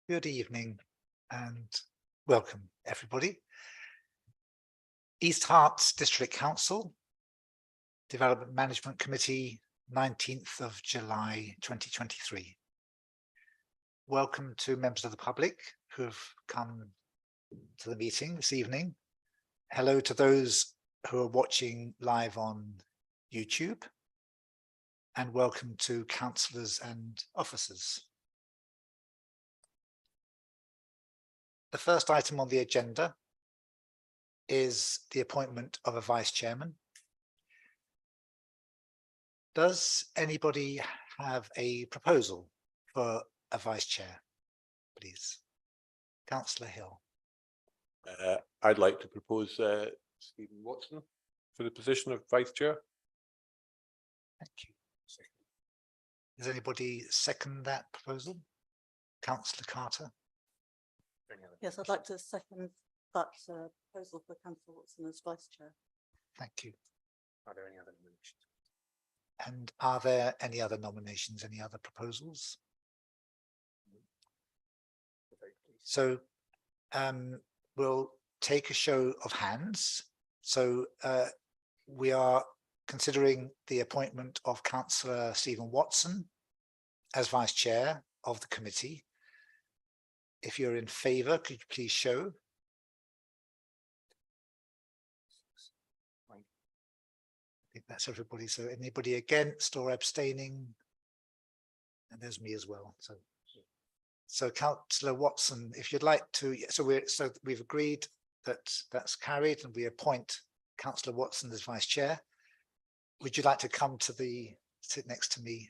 Good evening and welcome, everybody. East Herts District Council, Development Management Committee, 19th of July 2023. Welcome to members of the public who have come to the meeting this evening. Hello to those who are watching live on YouTube. And welcome to councillors and officers. The first item on the agenda is the appointment of a vice chairman. Does anybody have a proposal for a vice chair, please? Councillor Hill. I'd like to propose Stephen Watson for the position of vice chair. Thank you. Does anybody second that proposal? Councillor Carter. Yes, I'd like to second that proposal for Councillor Watson as vice chair. Thank you. Are there any other nominations? And are there any other nominations, any other proposals? So we'll take a show of hands. So we are considering the appointment of Councillor Stephen Watson as vice chair of the committee. If you're in favour, could you please show? I think that's everybody. So anybody against or abstaining? And there's me as well. So Councillor Watson, if you'd like to, so we've agreed that that's carried, and we appoint Councillor Watson as vice chair. Would you like to come to sit next to me?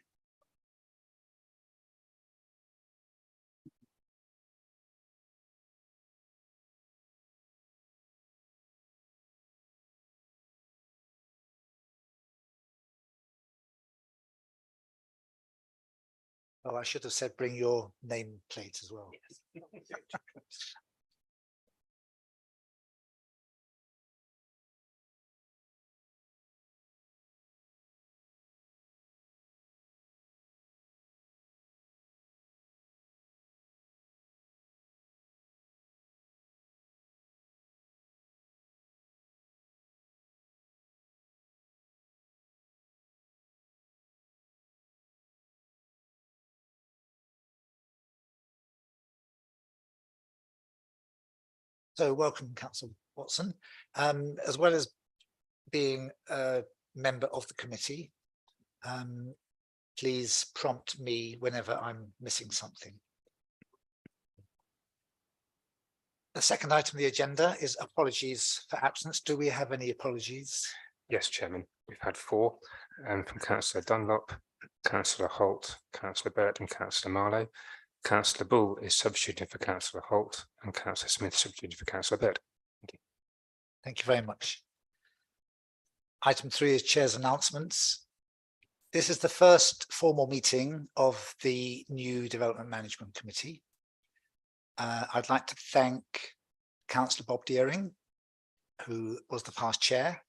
Oh, I should have said bring your name plate as well. Yes. So welcome, Councillor Watson. As well as being a member of the committee, please prompt me whenever I'm missing something. The second item on the agenda is apologies for absence. Do we have any apologies? Yes, Chairman. We've had 4 from Councillor Dunlop, Councillor Holt, Councillor Burt and Councillor Marlow. Councillor Bull is substituting for Councillor Holt and Councillor Smith substituting for Councillor Burt. Thank you. Thank you very much. Item 3 is Chair's announcements. This is the first formal meeting of the new Development Management Committee. I'd like to thank Councillor Bob Deering, who was the past chair,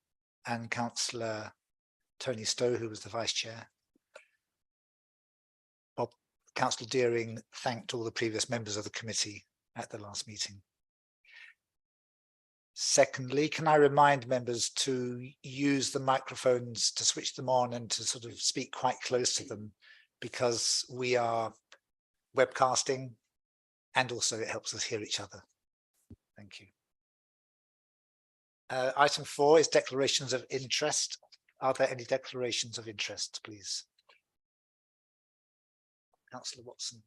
and Councillor Tony Stowe, who was the vice chair. Councillor Deering thanked all the previous members of the committee at the last meeting. Secondly, can I remind members to use the microphones, to switch them on and to sort of speak quite close to them, because we are webcasting and also it helps us hear each other. Thank you. Item 4 is declarations of interest. Are there any declarations of interest, please? Councillor Watson.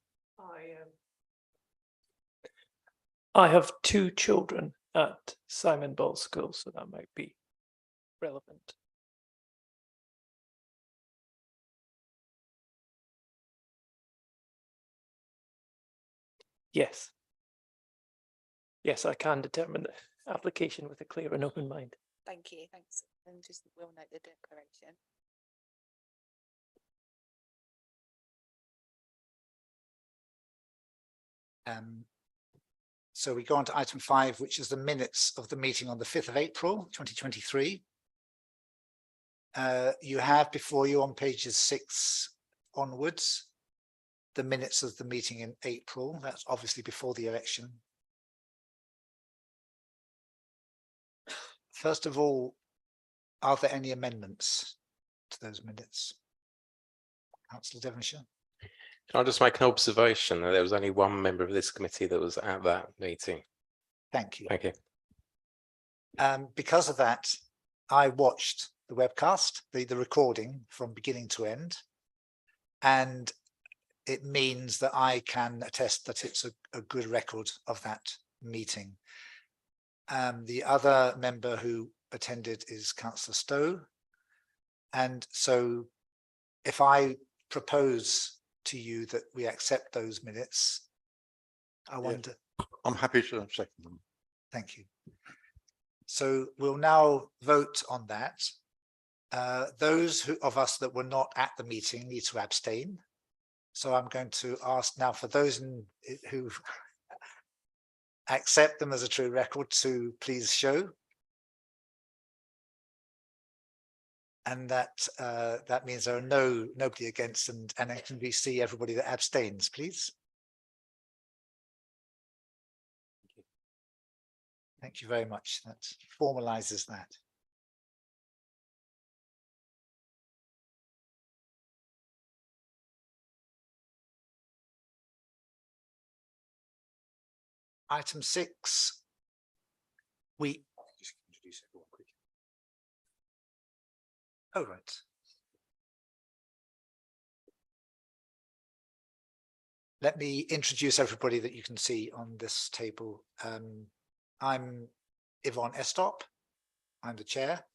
I have 2 children at Simon Bowles School, so that might be relevant. Yes. Yes, I can determine the application with a clear and open mind. Thank you. Thanks. And just we'll note the declaration. So we go on to item 5, which is the minutes of the meeting on the 5th of April 2023. You have before you on pages 6 onwards the minutes of the meeting in April. That's obviously before the election. First of all, are there any amendments to those minutes? Councillor Devonshire. Can I just make an observation that there was only one member of this committee that was at that meeting? Thank you. Thank you. Because of that, I watched the webcast, the recording from beginning to end. And it means that I can attest that it's a good record of that meeting. The other member who attended is Councillor Stowe. And so if I propose to you that we accept those minutes, I wonder. I'm happy to second them. Thank you. So we'll now vote on that. Those of us that were not at the meeting need to abstain. So I'm going to ask now for those who accept them as a true record to please show. And that means there are nobody against, and can we see everybody that abstains, please? Thank you very much. That formalizes that. Item 6. Just introduce everyone quickly. Oh, right. Let me introduce everybody that you can see on this table. I'm Yvonne Estop. I'm the chair.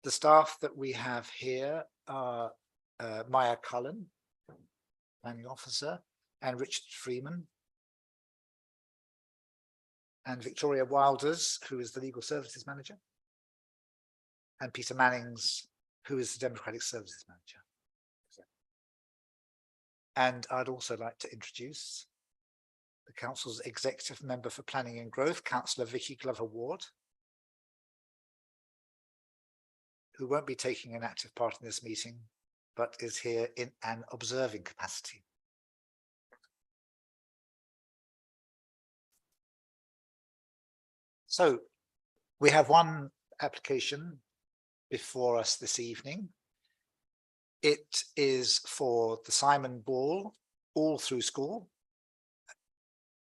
The staff that we have here are Maya Cullen, planning officer, and Richard Freeman, and Victoria Wilders, who is the legal services manager, and Peter Mannings, who is the democratic services manager. And I'd also like to introduce the council's executive member for planning and growth, Councillor Vicky Glover Ward, who won't be taking an active part in this meeting, but is here in an observing capacity. So we have one application before us this evening. It is for the Simon Ball All Through School,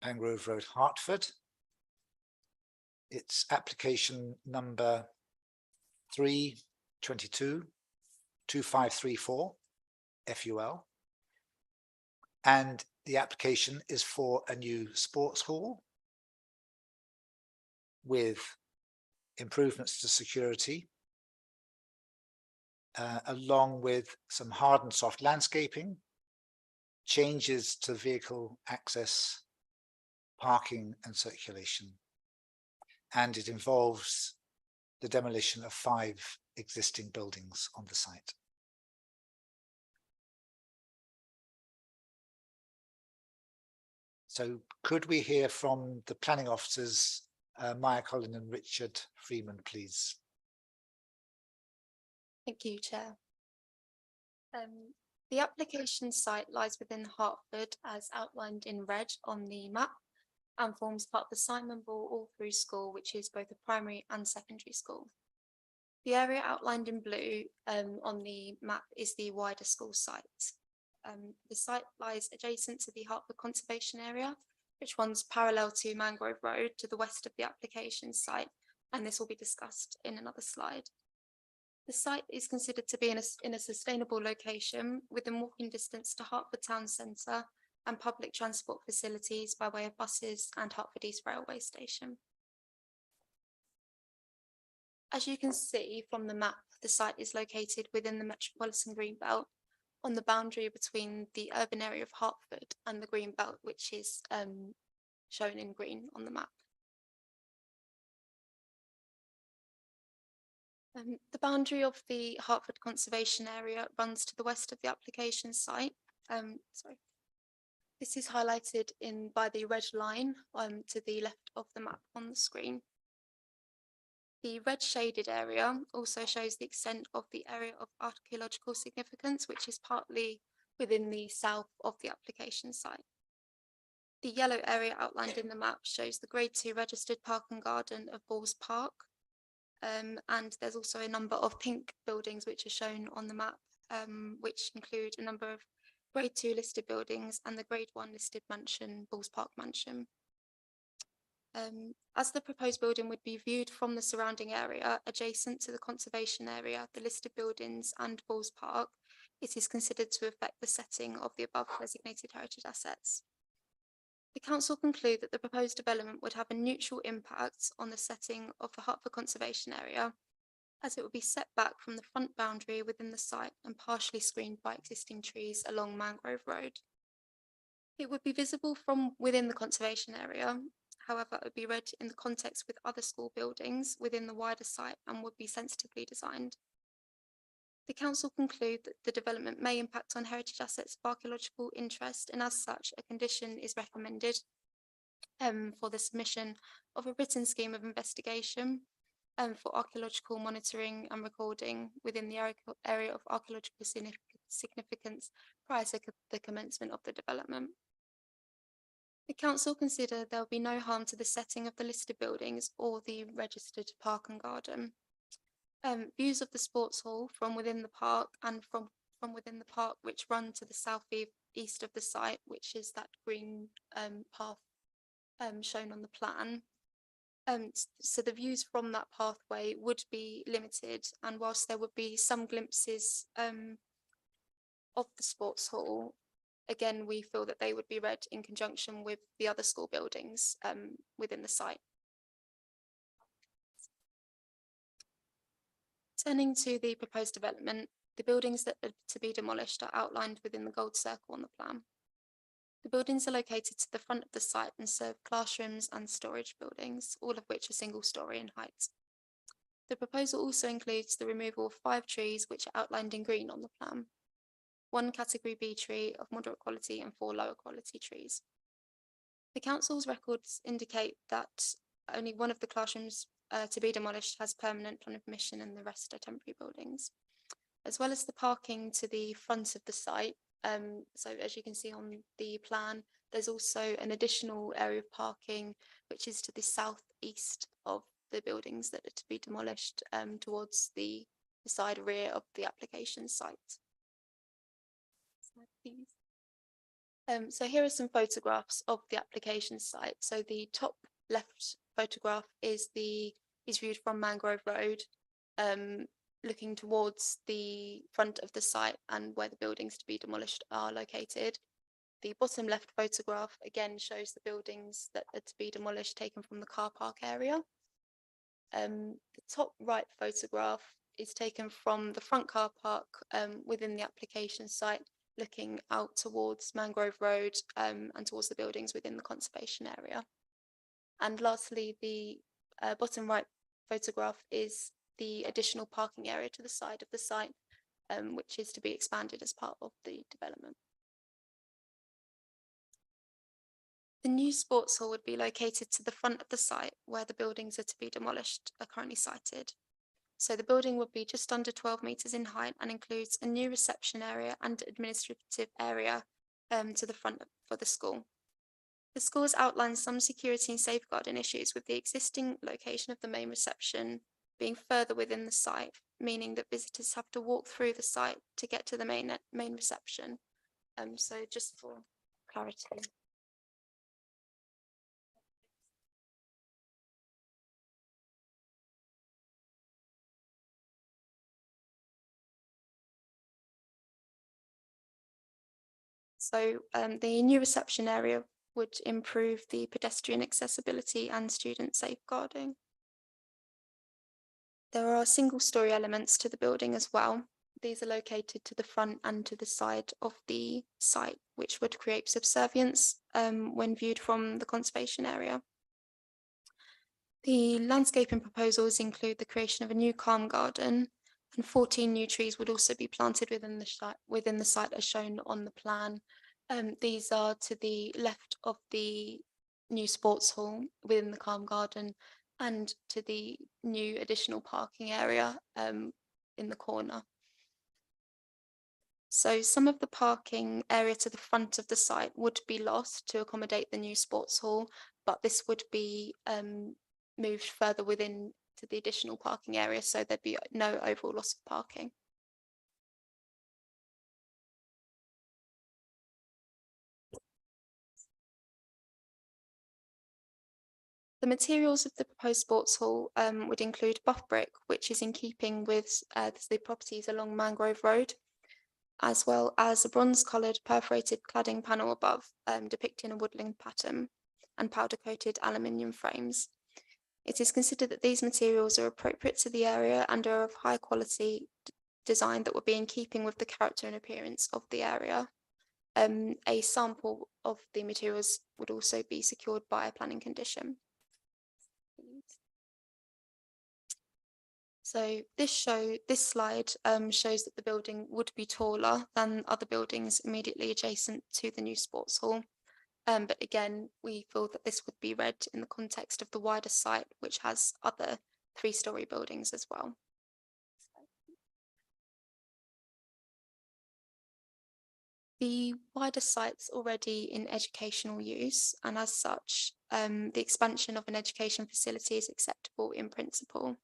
Pangrove Road, Hertford. It's application number 322-2534 FUL. And the application is for a new sports hall with improvements to security, along with some hard and soft landscaping, changes to vehicle access, parking and circulation. And it involves the demolition of 5 existing buildings on the site. So could we hear from the planning officers, Maya Cullen and Richard Freeman, please? Thank you, Chair. The application site lies within Hertford as outlined in red on the map and forms part of the Simon Ball All Through School, which is both a primary and secondary school. The area outlined in blue on the map is the wider school site. The site lies adjacent to the Hertford Conservation Area, which runs parallel to Mangrove Road to the west of the application site, and this will be discussed in another slide. The site is considered to be in a sustainable location within walking distance to Hertford Town Centre and public transport facilities by way of buses and Hertford East Railway Station. As you can see from the map, the site is located within the Metropolitan Greenbelt on the boundary between the urban area of Hertford and the Greenbelt, which is shown in green on the map. The boundary of the Hertford Conservation Area runs to the west of the application site. This is highlighted by the red line to the left of the map on the screen. The red shaded area also shows the extent of the area of archaeological significance, which is partly within the south of the application site. The yellow area outlined in the map shows the Grade 2 registered park and garden of Balls Park. And there's also a number of pink buildings which are shown on the map, which include a number of Grade 2 listed buildings and the Grade 1 listed mansion, Balls Park Mansion. As the proposed building would be viewed from the surrounding area adjacent to the conservation area, the listed buildings and Balls Park, it is considered to affect the setting of the above designated heritage assets. The council conclude that the proposed development would have a neutral impact on the setting of the Hertford Conservation Area, as it would be set back from the front boundary within the site and partially screened by existing trees along Mangrove Road. It would be visible from within the conservation area. However, it would be read in the context with other school buildings within the wider site and would be sensitively designed. The council conclude that the development may impact on heritage assets of archaeological interest, and as such, a condition is recommended for the submission of a written scheme of investigation for archaeological monitoring and recording within the area of archaeological significance prior to the commencement of the development. The council consider there will be no harm to the setting of the listed buildings or the registered park and garden. Views of the sports hall from within the park and from within the park which run to the southeast of the site, which is that green path shown on the plan. So the views from that pathway would be limited, and whilst there would be some glimpses of the sports hall, again, we feel that they would be read in conjunction with the other school buildings within the site. Turning to the proposed development, the buildings that are to be demolished are outlined within the gold circle on the plan. The buildings are located to the front of the site and serve classrooms and storage buildings, all of which are single story in height. The proposal also includes the removal of 5 trees which are outlined in green on the plan, 1 category B tree of moderate quality and 4 lower quality trees. The council's records indicate that only one of the classrooms to be demolished has permanent planning permission and the rest are temporary buildings. As well as the parking to the front of the site, so as you can see on the plan, there's also an additional area of parking which is to the southeast of the buildings that are to be demolished towards the side rear of the application site. Slide, please. So here are some photographs of the application site. So the top left photograph is viewed from Mangrove Road, looking towards the front of the site and where the buildings to be demolished are located. The bottom left photograph again shows the buildings that are to be demolished taken from the car park area. The top right photograph is taken from the front car park within the application site, looking out towards Mangrove Road and towards the buildings within the conservation area. And lastly, the bottom right photograph is the additional parking area to the side of the site, which is to be expanded as part of the development. The new sports hall would be located to the front of the site where the buildings are to be demolished are currently sited. So the building would be just under 12 metres in height and includes a new reception area and administrative area to the front for the school. The school has outlined some security and safeguarding issues with the existing location of the main reception being further within the site, meaning that visitors have to walk through the site to get to the main reception. So just for clarity. So the new reception area would improve the pedestrian accessibility and student safeguarding. There are single-storey elements to the building as well. These are located to the front and to the side of the site, which would create subservience when viewed from the conservation area. The landscaping proposals include the creation of a new calm garden, and 14 new trees would also be planted within the site as shown on the plan. These are to the left of the new sports hall within the calm garden and to the new additional parking area in the corner. So some of the parking area to the front of the site would be lost to accommodate the new sports hall, but this would be moved further within to the additional parking area, so there'd be no overall loss of parking. The materials of the proposed sports hall would include buff brick, which is in keeping with the properties along Mangrove Road, as well as a bronze-coloured perforated cladding panel above, depicting a woodland pattern, and powder-coated aluminium frames. It is considered that these materials are appropriate to the area and are of high quality design that would be in keeping with the character and appearance of the area. A sample of the materials would also be secured by a planning condition. So this slide shows that the building would be taller than other buildings immediately adjacent to the new sports hall. But again, we feel that this would be read in the context of the wider site, which has other 3-storey buildings as well. The wider site's already in educational use, and as such, the expansion of an education facility is acceptable in principle.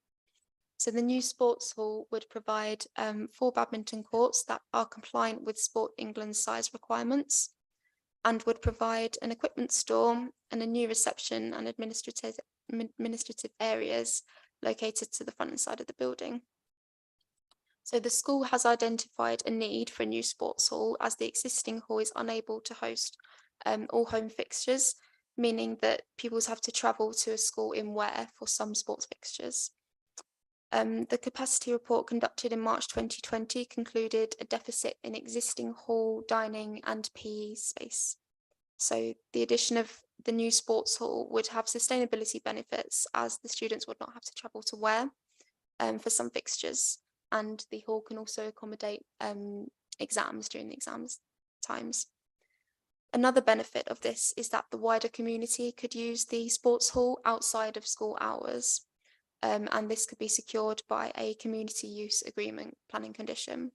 So the new sports hall would provide 4 badminton courts that are compliant with Sport England's size requirements, and would provide an equipment store and a new reception and administrative areas located to the front and side of the building. So the school has identified a need for a new sports hall, as the existing hall is unable to host all home fixtures, meaning that pupils have to travel to a school in Ware for some sports fixtures. The capacity report conducted in March 2020 concluded a deficit in existing hall, dining and PE space. So the addition of the new sports hall would have sustainability benefits, as the students would not have to travel to Ware for some fixtures, and the hall can also accommodate exams during the exams times. Another benefit of this is that the wider community could use the sports hall outside of school hours. And this could be secured by a community use agreement planning condition.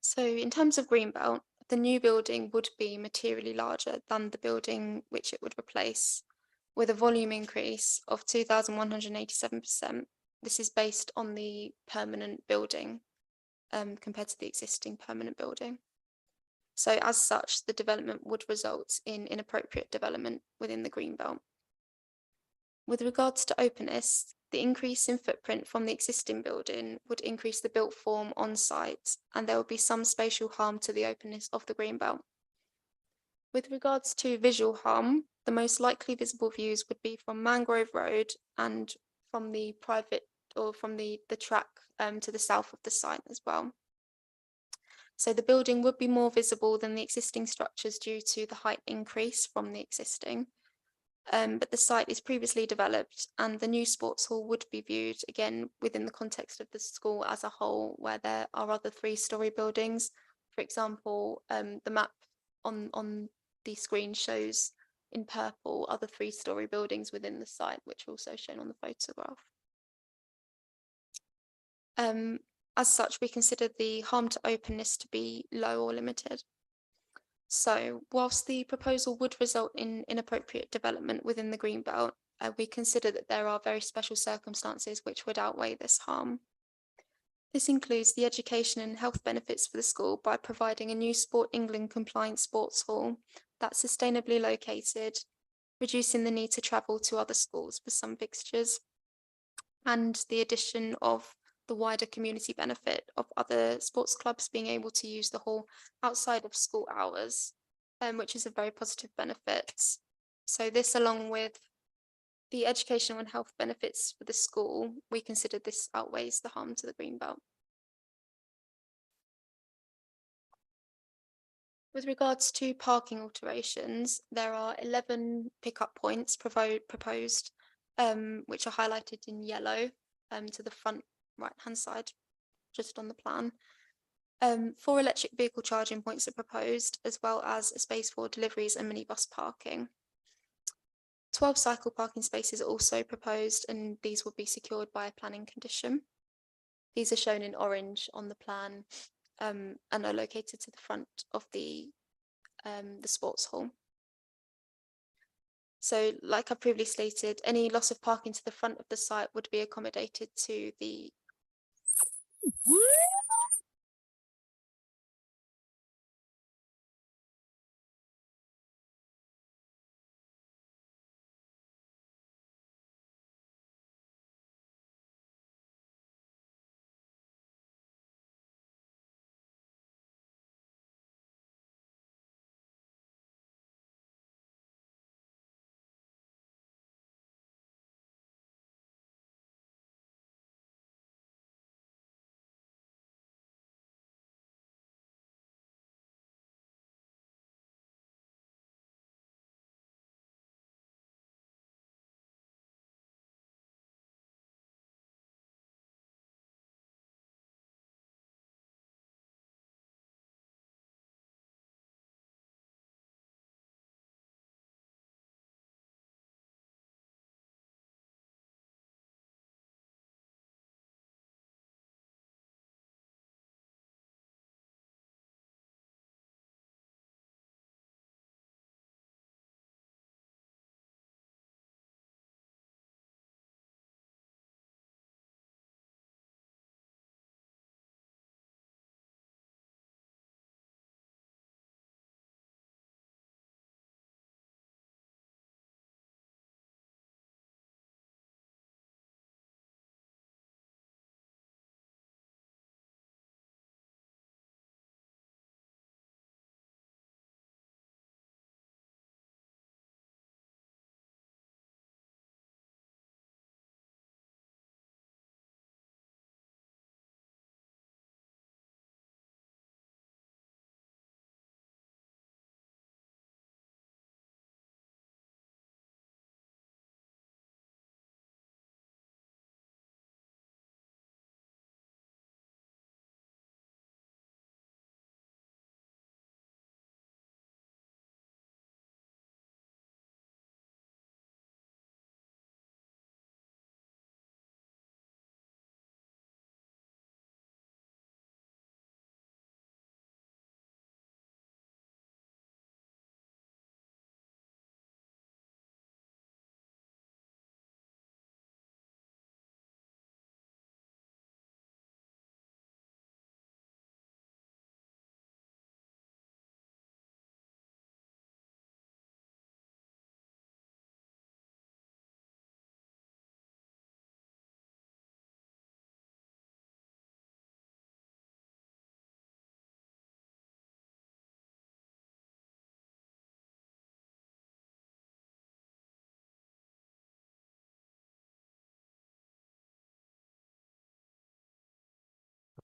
So in terms of Greenbelt, the new building would be materially larger than the building which it would replace, with a volume increase of 2,187%. This is based on the permanent building compared to the existing permanent building. So as such, the development would result in inappropriate development within the Greenbelt. With regards to openness, the increase in footprint from the existing building would increase the built form on site, and there would be some spatial harm to the openness of the Greenbelt. With regards to visual harm, the most likely visible views would be from Mangrove Road and from the private or from the track to the south of the site as well. So the building would be more visible than the existing structures due to the height increase from the existing. But the site is previously developed, and the new sports hall would be viewed again within the context of the school as a whole, where there are other 3-storey buildings. For example, the map on the screen shows in purple other 3-storey buildings within the site, which are also shown on the photograph. As such, we consider the harm to openness to be low or limited. So whilst the proposal would result in inappropriate development within the Greenbelt, we consider that there are very special circumstances which would outweigh this harm. This includes the education and health benefits for the school by providing a new Sport England compliant sports hall that's sustainably located, reducing the need to travel to other schools for some fixtures, and the addition of the wider community benefit of other sports clubs being able to use the hall outside of school hours, which is a very positive benefit. So this, along with the educational and health benefits for the school, we consider this outweighs the harm to the Greenbelt. With regards to parking alterations, there are 11 pickup points proposed, which are highlighted in yellow to the front right-hand side, just on the plan. 4 electric vehicle charging points are proposed, as well as a space for deliveries and minibus parking. 12 cycle parking spaces are also proposed, and these will be secured by a planning condition. These are shown in orange on the plan and are located to the front of the sports hall. So like I previously stated, any loss of parking to the front of the site would be accommodated to the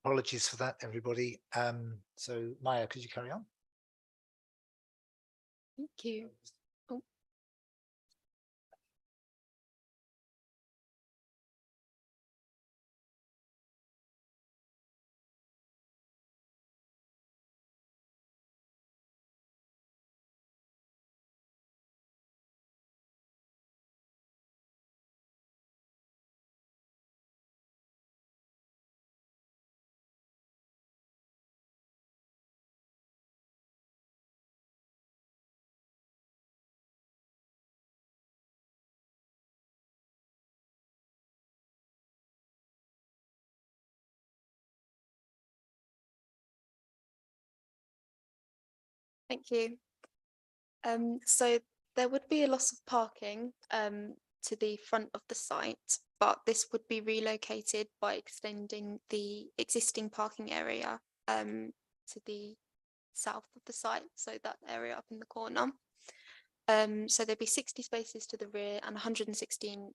Apologies for that, everybody. So Maya, could you carry on? Thank you. Thank you. So there would be a loss of parking to the front of the site, but this would be relocated by extending the existing parking area to the south of the site, so that area up in the corner. So there'd be 60 spaces to the rear and 116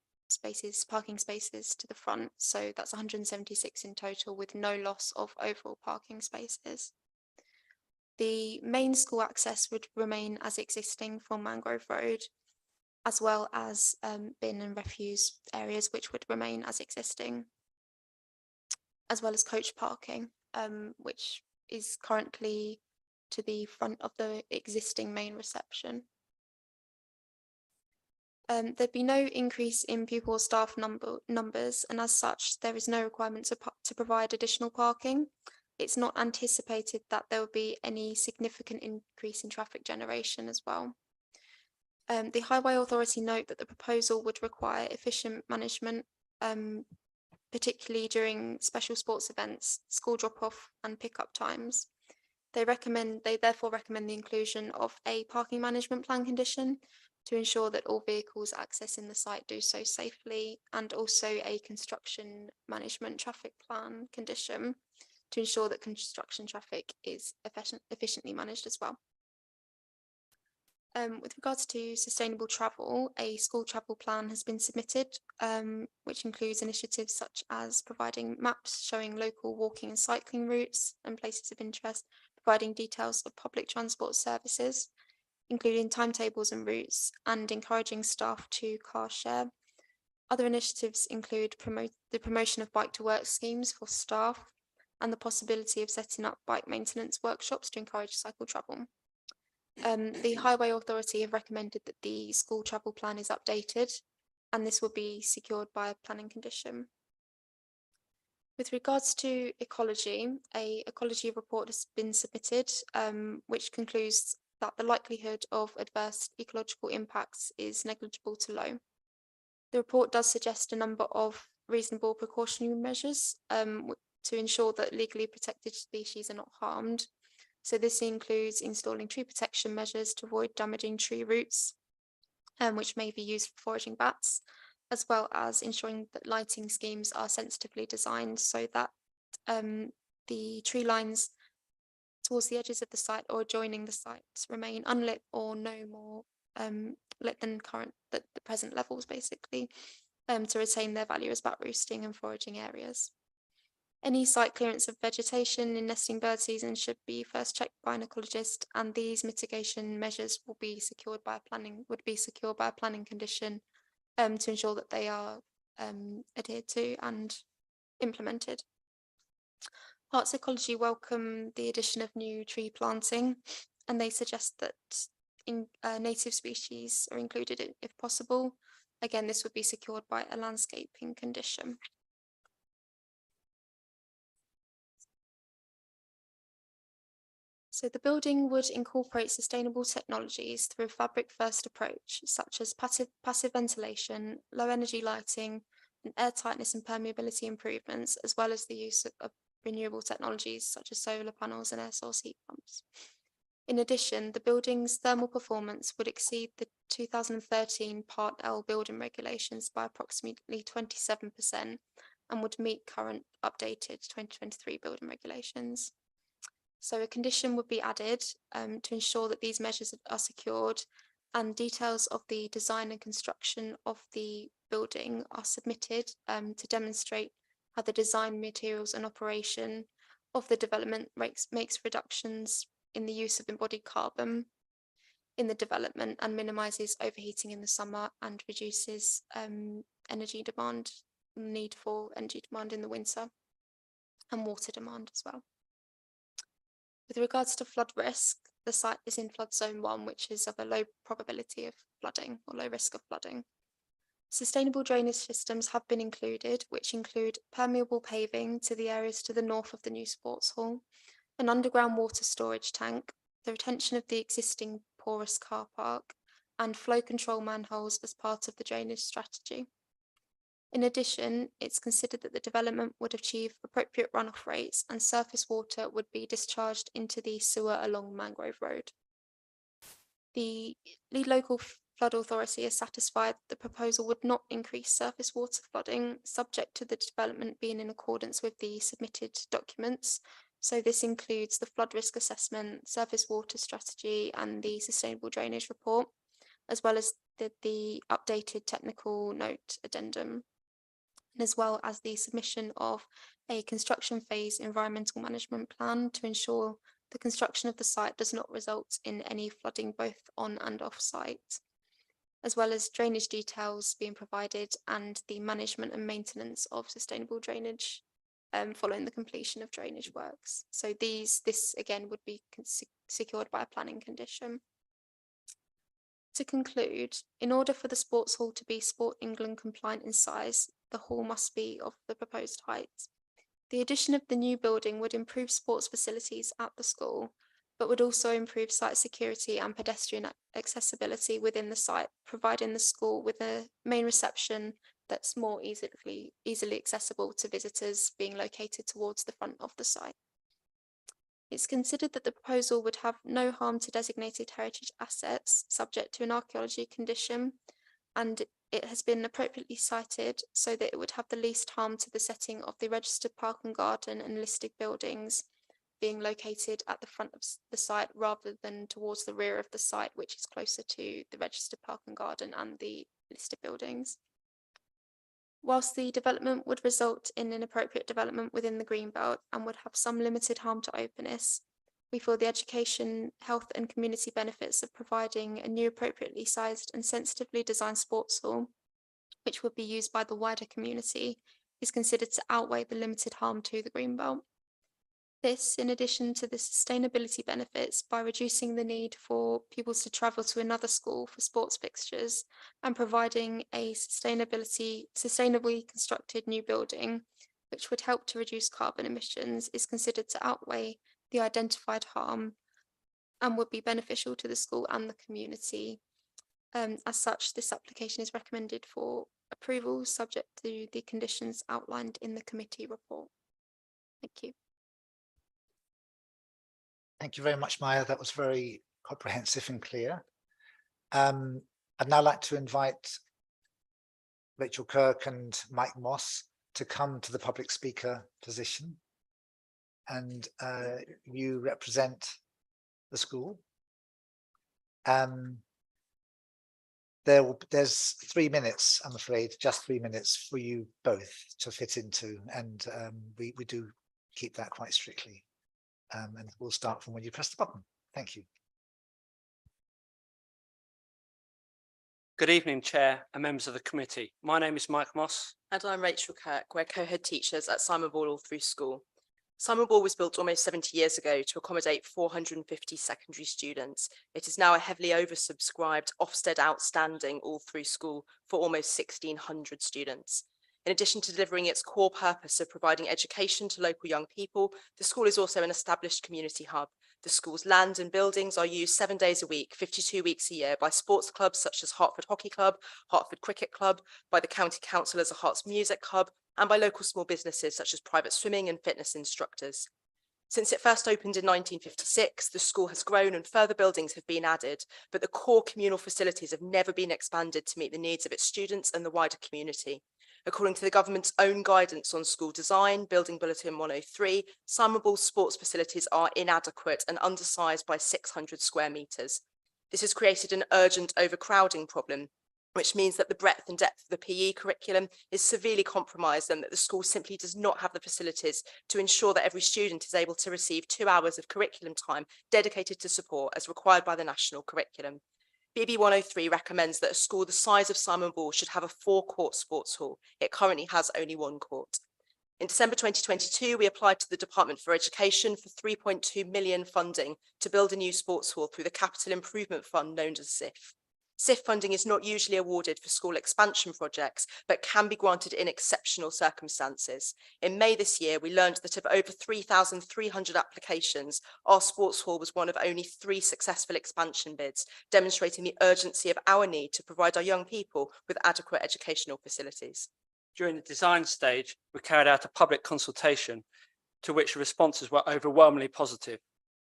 parking spaces to the front. So that's 176 in total, with no loss of overall parking spaces. The main school access would remain as existing from Mangrove Road, as well as bin and refuse areas, which would remain as existing, as well as coach parking, which is currently to the front of the existing main reception. There'd be no increase in pupil or staff numbers, and as such, there is no requirement to provide additional parking. It's not anticipated that there will be any significant increase in traffic generation as well. The Highway Authority note that the proposal would require efficient management, particularly during special sports events, school drop-off and pick-up times. They therefore recommend the inclusion of a parking management plan condition to ensure that all vehicles accessing the site do so safely, and also a construction management traffic plan condition to ensure that construction traffic is efficiently managed as well. With regards to sustainable travel, a school travel plan has been submitted, which includes initiatives such as providing maps showing local walking and cycling routes and places of interest, providing details of public transport services, including timetables and routes, and encouraging staff to car share. Other initiatives include the promotion of bike to work schemes for staff and the possibility of setting up bike maintenance workshops to encourage cycle travel. The Highway Authority have recommended that the school travel plan is updated, and this will be secured by a planning condition. With regards to ecology, a ecology report has been submitted, which concludes that the likelihood of adverse ecological impacts is negligible to low. The report does suggest a number of reasonable precautionary measures to ensure that legally protected species are not harmed. So this includes installing tree protection measures to avoid damaging tree roots, which may be used for foraging bats, as well as ensuring that lighting schemes are sensitively designed so that the tree lines towards the edges of the site or adjoining the site remain unlit or no more lit than the present levels, basically, to retain their value as bat roosting and foraging areas. Any site clearance of vegetation in nesting bird season should be first checked by an ecologist, and these mitigation measures would be secured by a planning condition to ensure that they are adhered to and implemented. Parks Ecology welcome the addition of new tree planting, and they suggest that native species are included if possible. Again, this would be secured by a landscaping condition. So the building would incorporate sustainable technologies through a fabric-first approach, such as passive ventilation, low energy lighting, and air tightness and permeability improvements, as well as the use of renewable technologies such as solar panels and air source heat pumps. In addition, the building's thermal performance would exceed the 2013 Part L building regulations by approximately 27% and would meet current updated 2023 building regulations. So a condition would be added to ensure that these measures are secured, and details of the design and construction of the building are submitted to demonstrate how the design, materials and operation of the development makes reductions in the use of embodied carbon in the development and minimises overheating in the summer and reduces need for energy demand in the winter, and water demand as well. With regards to flood risk, the site is in flood zone 1, which is of a low probability of flooding or low risk of flooding. Sustainable drainage systems have been included, which include permeable paving to the areas to the north of the new sports hall, an underground water storage tank, the retention of the existing porous car park, and flow control manholes as part of the drainage strategy. In addition, it's considered that the development would achieve appropriate runoff rates and surface water would be discharged into the sewer along Mangrove Road. The Lead Local Flood Authority is satisfied that the proposal would not increase surface water flooding, subject to the development being in accordance with the submitted documents. So this includes the flood risk assessment, surface water strategy, and the sustainable drainage report, as well as the updated technical note addendum, as well as the submission of a construction phase environmental management plan to ensure the construction of the site does not result in any flooding both on and off site, as well as drainage details being provided and the management and maintenance of sustainable drainage following the completion of drainage works. So this again would be secured by a planning condition. To conclude, in order for the sports hall to be Sport England compliant in size, the hall must be of the proposed height. The addition of the new building would improve sports facilities at the school, but would also improve site security and pedestrian accessibility within the site, providing the school with a main reception that's more easily accessible to visitors being located towards the front of the site. It's considered that the proposal would have no harm to designated heritage assets subject to an archaeology condition, and it has been appropriately cited so that it would have the least harm to the setting of the registered park and garden and listed buildings being located at the front of the site rather than towards the rear of the site, which is closer to the registered park and garden and the listed buildings. Whilst the development would result in an appropriate development within the Greenbelt and would have some limited harm to openness, we feel the education, health and community benefits of providing a new appropriately sized and sensitively designed sports hall, which would be used by the wider community, is considered to outweigh the limited harm to the Greenbelt. This, in addition to the sustainability benefits by reducing the need for pupils to travel to another school for sports fixtures and providing a sustainably constructed new building, which would help to reduce carbon emissions, is considered to outweigh the identified harm and would be beneficial to the school and the community. As such, this application is recommended for approval subject to the conditions outlined in the committee report. Thank you. Thank you very much, Maya. That was very comprehensive and clear. I'd now like to invite Rachel Kirk and Mike Moss to come to the public speaker position. And you represent the school. There's 3 minutes, I'm afraid, just 3 minutes for you both to fit into. And we do keep that quite strictly. And we'll start from when you press the button. Thank you. Good evening, Chair and members of the committee. My name is Mike Moss. And I'm Rachel Kirk. We're co-head teachers at Simon Ball All Through School. Simon Ball was built almost 70 years ago to accommodate 450 secondary students. It is now a heavily oversubscribed Ofsted Outstanding All Through School for almost 1,600 students. In addition to delivering its core purpose of providing education to local young people, the school is also an established community hub. The school's land and buildings are used 7 days a week, 52 weeks a year by sports clubs such as Hertford Hockey Club, Hertford Cricket Club, by the County Council as a Herts Music Hub, and by local small businesses such as private swimming and fitness instructors. Since it first opened in 1956, the school has grown and further buildings have been added, but the core communal facilities have never been expanded to meet the needs of its students and the wider community. According to the government's own guidance on school design, Building Bulletin 103, Simon Ball's sports facilities are inadequate and undersized by 600 square metres. This has created an urgent overcrowding problem, which means that the breadth and depth of the PE curriculum is severely compromised and that the school simply does not have the facilities to ensure that every student is able to receive 2 hours of curriculum time dedicated to support as required by the national curriculum. BB 103 recommends that a school the size of Simon Ball should have a 4-court sports hall. It currently has only 1 court. In December 2022, we applied to the Department for Education for 3.2 million funding to build a new sports hall through the Capital Improvement Fund known as CIF. CIF funding is not usually awarded for school expansion projects, but can be granted in exceptional circumstances. In May this year, we learned that of over 3,300 applications, our sports hall was one of only 3 successful expansion bids, demonstrating the urgency of our need to provide our young people with adequate educational facilities. During the design stage, we carried out a public consultation to which the responses were overwhelmingly positive.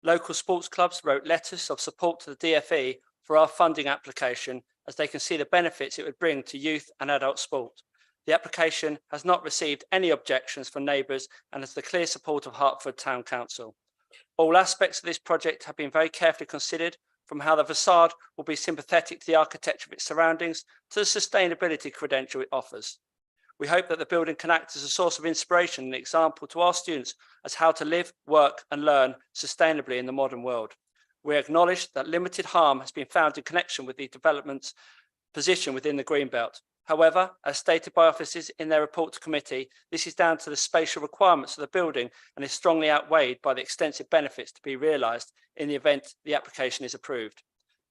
Local sports clubs wrote letters of support to the DFE for our funding application, as they can see the benefits it would bring to youth and adult sport. The application has not received any objections from neighbours and has the clear support of Hertford Town Council. All aspects of this project have been very carefully considered, from how the facade will be sympathetic to the architecture of its surroundings to the sustainability credential it offers. We hope that the building can act as a source of inspiration and example to our students as how to live, work and learn sustainably in the modern world. We acknowledge that limited harm has been found in connection with the development's position within the Greenbelt. However, as stated by officers in their report to committee, this is down to the spatial requirements of the building and is strongly outweighed by the extensive benefits to be realised in the event the application is approved.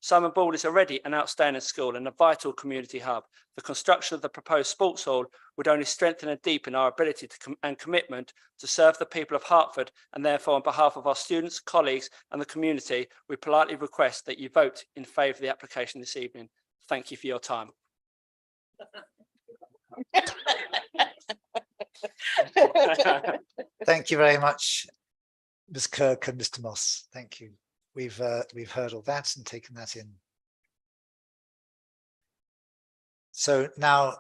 Simon Ball is already an outstanding school and a vital community hub. The construction of the proposed sports hall would only strengthen and deepen our ability and commitment to serve the people of Hertford, and therefore on behalf of our students, colleagues and the community, we politely request that you vote in favour of the application this evening. Thank you for your time. Thank you very much, Ms. Kirk and Mr. Moss. Thank you. We've heard all that and taken that in. So now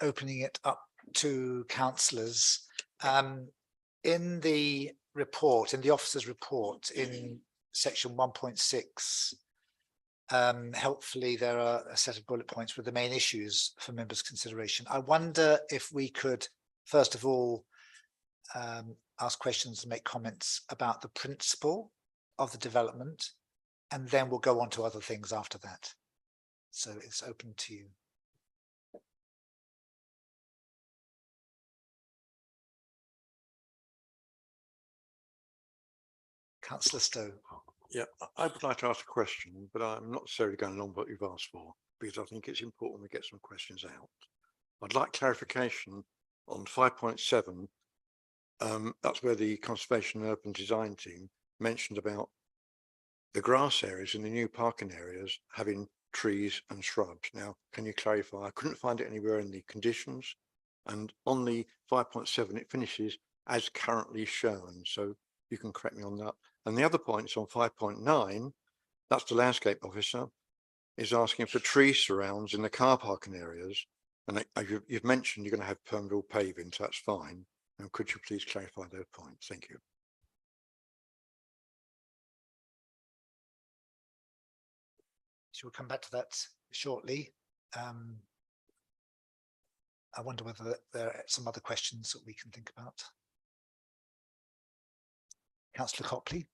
opening it up to councillors. In the report, in the officer's report in section 1.6, helpfully there are a set of bullet points with the main issues for members' consideration. I wonder if we could, first of all, ask questions and make comments about the principle of the development, and then we'll go on to other things after that. So it's open to you. Councillor Stowe. Yeah, I would like to ask a question, but I'm not necessarily going along with what you've asked for, because I think it's important we get some questions out. I'd like clarification on 5.7. That's where the Conservation and Urban Design team mentioned about the grass areas in the new parking areas having trees and shrubs. Now, can you clarify? I couldn't find it anywhere in the conditions, and on the 5.7 it finishes as currently shown, so you can correct me on that. And the other points on 5.9, that's the landscape officer is asking for tree surrounds in the car parking areas, and you've mentioned you're going to have permeable paving, so that's fine. And could you please clarify those points? Thank you. We'll come back to that shortly. I wonder whether there are some other questions that we can think about. Councillor Copley.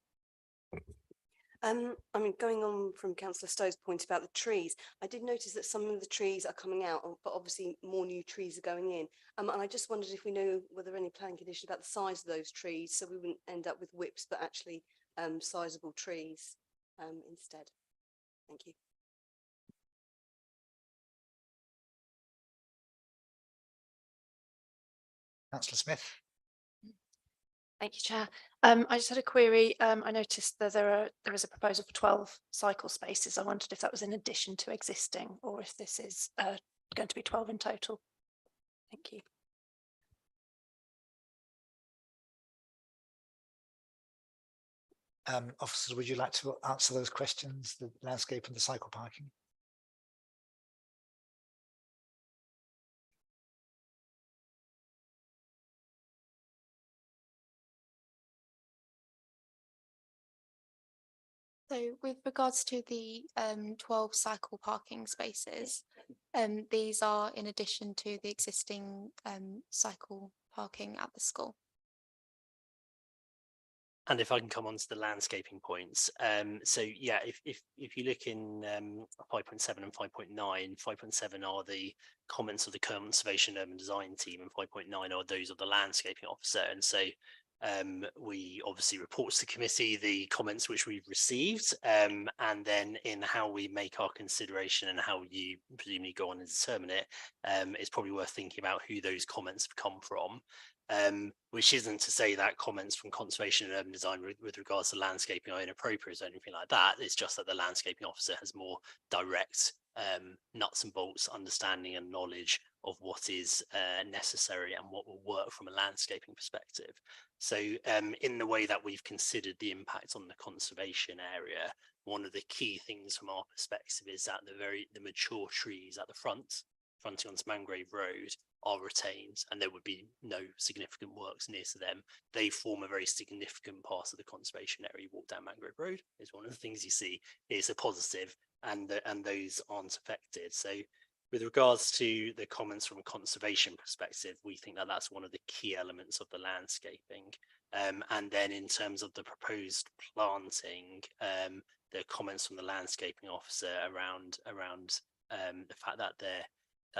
I mean, going on from Councillor Stowe's point about the trees, I did notice that some of the trees are coming out, but obviously more new trees are going in. And I just wondered if we know whether there are any planning conditions about the size of those trees, so we wouldn't end up with whips, but actually sizable trees instead. Thank you. Councillor Smith. Thank you, Chair. I just had a query. I noticed that there is a proposal for 12 cycle spaces. I wondered if that was in addition to existing or if this is going to be 12 in total. Thank you. Officers, would you like to answer those questions, the landscape and the cycle parking? So with regards to the 12 cycle parking spaces, these are in addition to the existing cycle parking at the school. And if I can come on to the landscaping points, so yeah, if you look in 5.7 and 5.9, 5.7 are the comments of the Conservation Urban Design team, and 5.9 are those of the landscaping officer. And so we obviously report to the committee the comments which we've received, and then in how we make our consideration and how you presumably go on and determine it, it's probably worth thinking about who those comments have come from. Which isn't to say that comments from Conservation and Urban Design with regards to landscaping are inappropriate or anything like that. It's just that the landscaping officer has more direct nuts and bolts understanding and knowledge of what is necessary and what will work from a landscaping perspective. So in the way that we've considered the impact on the conservation area, one of the key things from our perspective is that the mature trees at the fronting onto Mangrove Road are retained, and there would be no significant works near to them. They form a very significant part of the conservation area. You walk down Mangrove Road, is one of the things you see. It's a positive, and those aren't affected. So with regards to the comments from a conservation perspective, we think that that's one of the key elements of the landscaping. And then in terms of the proposed planting, the comments from the landscaping officer around the fact that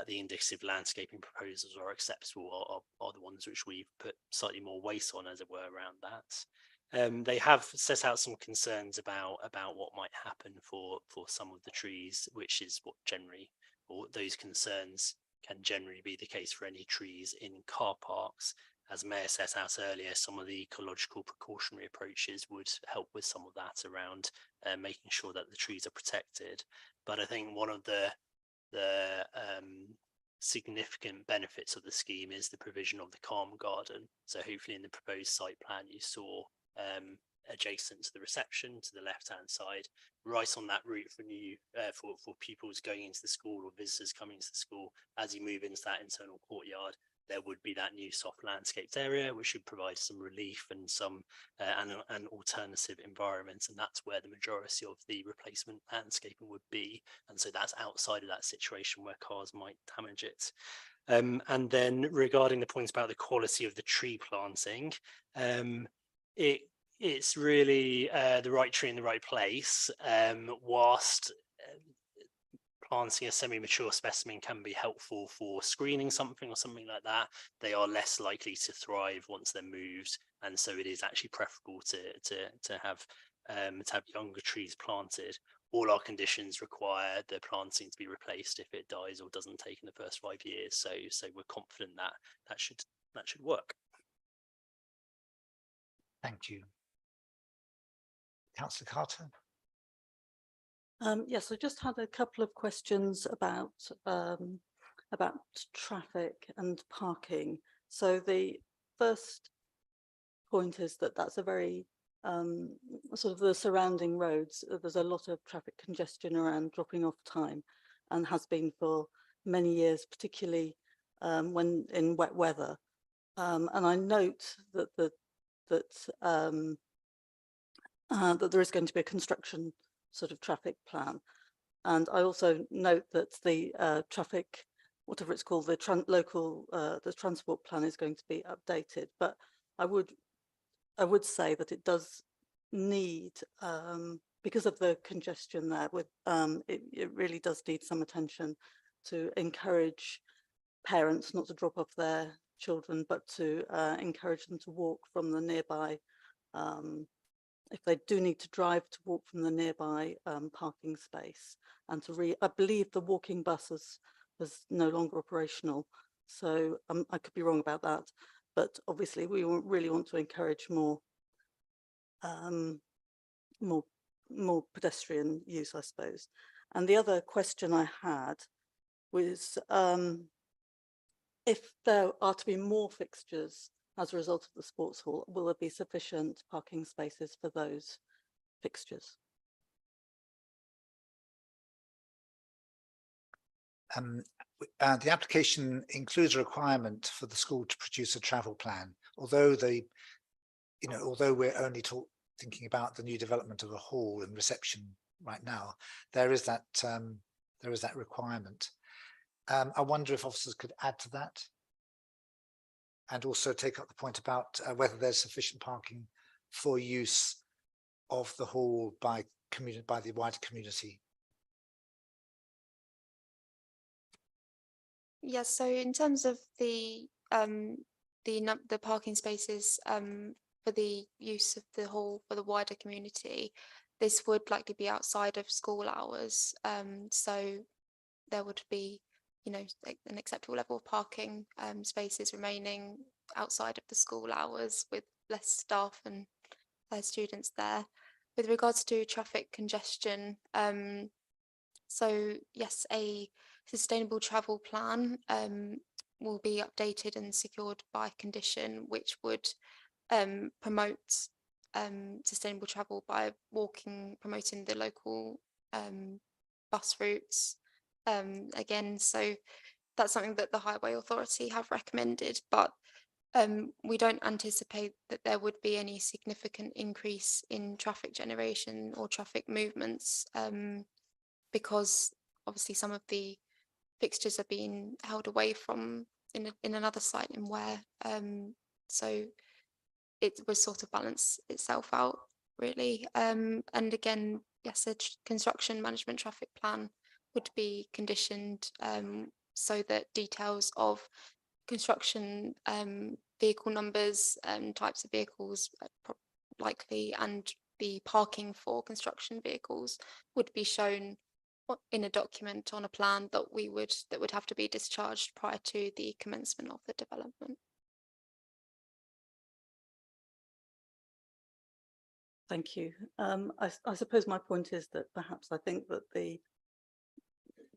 the indicative landscaping proposals are acceptable are the ones which we've put slightly more weight on, as it were, around that. They have set out some concerns about what might happen for some of the trees, which is what generally, or those concerns can generally be the case for any trees in car parks. As Mayor set out earlier, some of the ecological precautionary approaches would help with some of that around making sure that the trees are protected. But I think one of the significant benefits of the scheme is the provision of the calm garden. So hopefully in the proposed site plan you saw adjacent to the reception to the left hand side, right on that route for new for pupils going into the school or visitors coming to the school, as you move into that internal courtyard, there would be that new soft landscaped area which should provide some relief and some an alternative environment, and that's where the majority of the replacement landscaping would be, and so that's outside of that situation where cars might damage it. And then regarding the points about the quality of the tree planting, it's really the right tree in the right place, whilst planting a semi-mature specimen can be helpful for screening something or something like that. They are less likely to thrive once they're moved, and so it is actually preferable to have younger trees planted. All our conditions require the planting to be replaced if it dies or doesn't take in the first 5 years. So we're confident that that should work. Thank you. Councillor Carter. Yes, I just had a couple of questions about traffic and parking. So the first point is that that's a very sort of the surrounding roads. There's a lot of traffic congestion around dropping off time, and has been for many years, particularly when in wet weather. And I note that that there is going to be a construction sort of traffic plan, and I also note that the traffic, whatever it's called, the the transport plan is going to be updated. But I would say that it does need, because of the congestion there, with it really does need some attention to encourage parents not to drop off their children, but to encourage them to walk from the nearby, if they do need to drive, to walk from the nearby parking space, and to I believe the walking bus was no longer operational, so I could be wrong about that, but obviously we really want to encourage more pedestrian use, I suppose. And the other question I had was if there are to be more fixtures as a result of the sports hall, will there be sufficient parking spaces for those fixtures? The application includes a requirement for the school to produce a travel plan, although although we're only thinking about the new development of a hall and reception right now, there is that requirement. I wonder if officers could add to that, and also take up the point about whether there's sufficient parking for use of the hall by the wider community. Yes, so in terms of the parking spaces for the use of the hall for the wider community, this would likely be outside of school hours. So there would be, an acceptable level of parking spaces remaining outside of the school hours with less staff and students there. With regards to traffic congestion, so yes, a sustainable travel plan will be updated and secured by condition, which would promote sustainable travel by promoting the local bus routes. Again, so that's something that the Highway Authority have recommended, but we don't anticipate that there would be any significant increase in traffic generation or traffic movements, because obviously some of the fixtures are being held away from in another site in Ware, so it was sort of balance itself out really. And again, yes, a construction management traffic plan would be conditioned so that details of construction vehicle numbers and types of vehicles likely and the parking for construction vehicles would be shown in a document on a plan that would have to be discharged prior to the commencement of the development. Thank you. I suppose my point is that perhaps I think that the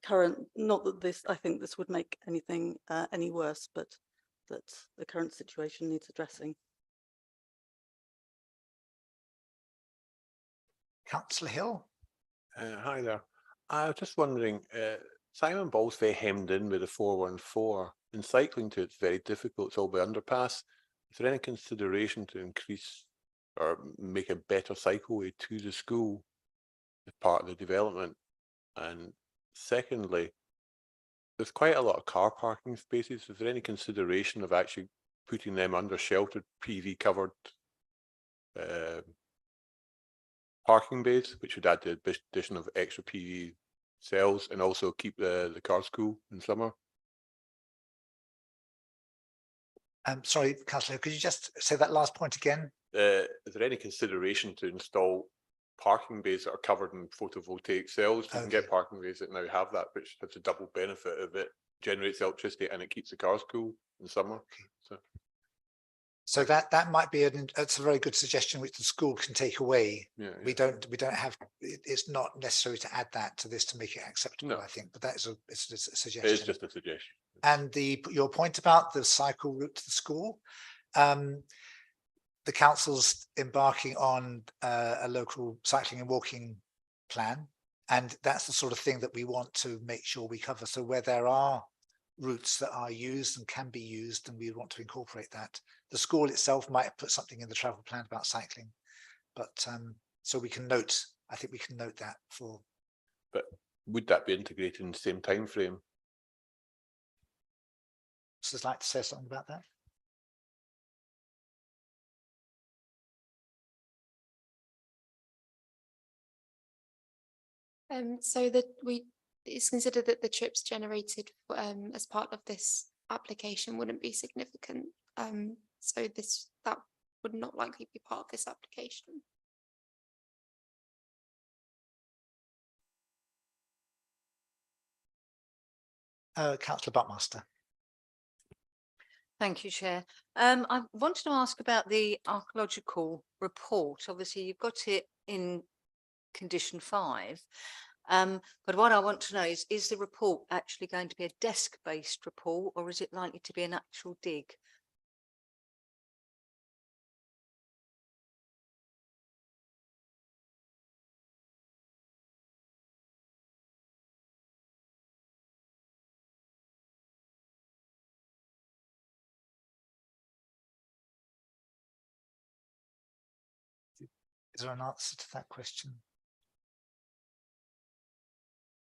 current, not that this, I think this would make anything any worse, but that the current situation needs addressing. Councillor Hill. Hi there. I was just wondering, Simon Ball's very hemmed in with the 414, and cycling to it's very difficult. It's all by underpass. Is there any consideration to increase or make a better cycleway to the school as part of the development? And secondly, there's quite a lot of car parking spaces. Is there any consideration of actually putting them under sheltered PV covered parking bays, which would add the addition of extra PV cells and also keep the cars cool in summer? Sorry, Councillor, could you just say that last point again? Is there any consideration to install parking bays that are covered in photovoltaic cells? You can get parking bays that now have that, which has a double benefit of it generates electricity and it keeps the cars cool in summer. So that might be that's a very good suggestion which the school can take away. Yeah, We don't have, it's not necessary to add that to this to make it acceptable, I think, but that is it's a suggestion. It is just a suggestion. And your point about the cycle route to the school, the council's embarking on a local cycling and walking plan, and that's the sort of thing that we want to make sure we cover. So where there are routes that are used and can be used, and we want to incorporate that. The school itself might put something in the travel plan about cycling, but so we can note, I think we can note that for. But would that be integrated in the same time frame? So I'd like to say something about that. So that it's considered that the trips generated as part of this application wouldn't be significant. So that would not likely be part of this application. Councillor Buckmaster. Thank you, Chair. I wanted to ask about the archaeological report. Obviously, you've got it in condition 5. But what I want to know is the report actually going to be a desk-based report, or is it likely to be an actual dig? Is there an answer to that question?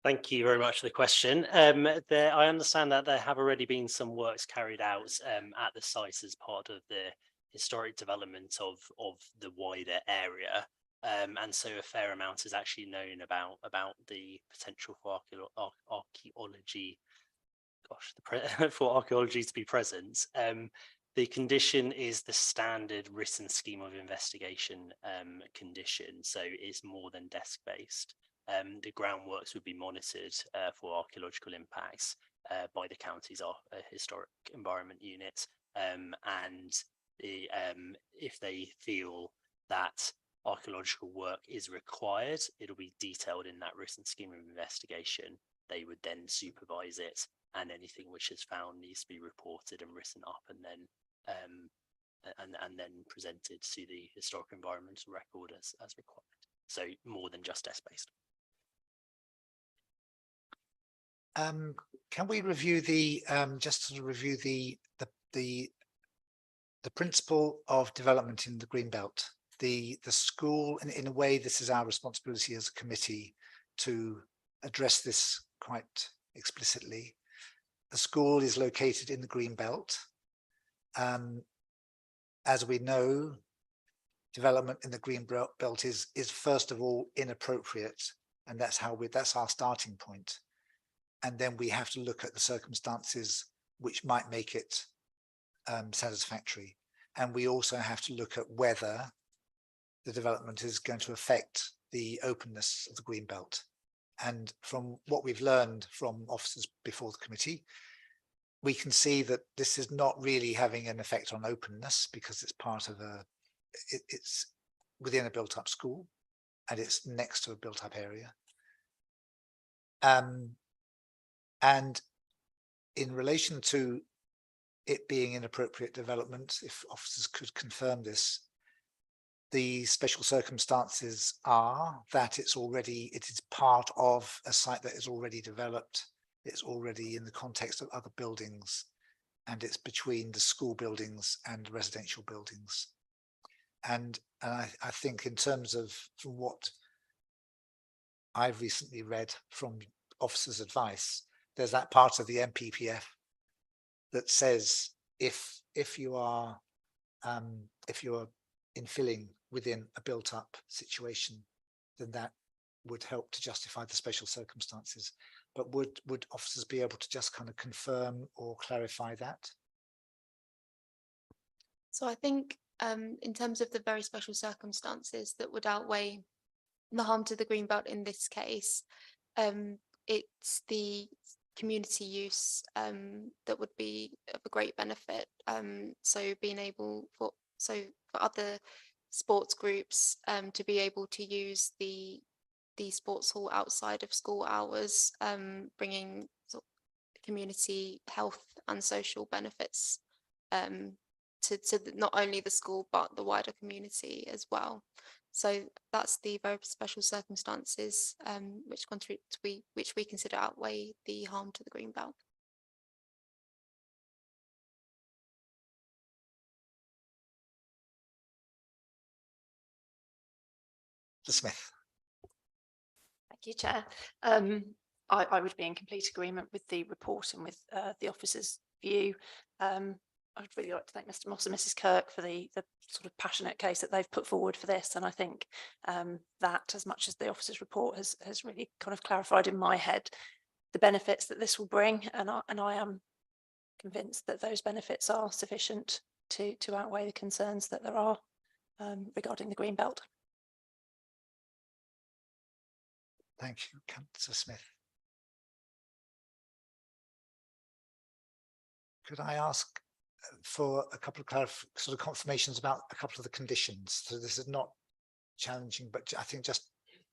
Thank you very much for the question. I understand that there have already been some works carried out at the site as part of the historic development of the wider area. And so a fair amount is actually known about the potential for archaeology, for archaeology to be present. The condition is the standard written scheme of investigation condition, so it's more than desk-based. The groundworks would be monitored for archaeological impacts by the county's historic environment unit, and if they feel that archaeological work is required, it'll be detailed in that written scheme of investigation. They would then supervise it, and anything which is found needs to be reported and written up, and then presented to the historic environmental record as required. So more than just desk-based. Can we review the just to review the principle of development in the Greenbelt? The school, in a way, this is our responsibility as a committee to address this quite explicitly. The school is located in the Greenbelt. As we know, development in the Greenbelt is first of all inappropriate, and that's our starting point. And then we have to look at the circumstances which might make it satisfactory. And we also have to look at whether the development is going to affect the openness of the green belt. And from what we've learned from officers before the committee, we can see that this is not really having an effect on openness because it's part of it's within a built-up school and it's next to a built-up area. And in relation to it being inappropriate development, if officers could confirm this, the special circumstances are that it is part of a site that is already developed. It's already in the context of other buildings, and it's between the school buildings and residential buildings. And I think in terms of from what I've recently read from officers' advice, there's that part of the MPPF that says if you are infilling within a built-up situation, then that would help to justify the special circumstances. But would officers be able to just kind of confirm or clarify that? So I think in terms of the very special circumstances that would outweigh the harm to the greenbelt in this case, it's the community use that would be of a great benefit. So being able for other sports groups to be able to use the sports hall outside of school hours, bringing sort of community health and social benefits to not only the school but the wider community as well. So that's the very special circumstances which we consider outweigh the harm to the greenbelt. Smith. Thank you, Chair. I would be in complete agreement with the report and with the officer's view. I'd really like to thank Mr. Moss and Mrs. Kirk for the sort of passionate case that they've put forward for this. And I think that as much as the officer's report has really kind of clarified in my head the benefits that this will bring. And I am convinced that those benefits are sufficient to outweigh the concerns that there are regarding the greenbelt. Thank you, Councillor Smith. Could I ask for a couple of sort of confirmations about a couple of the conditions? So this is not challenging, but I think just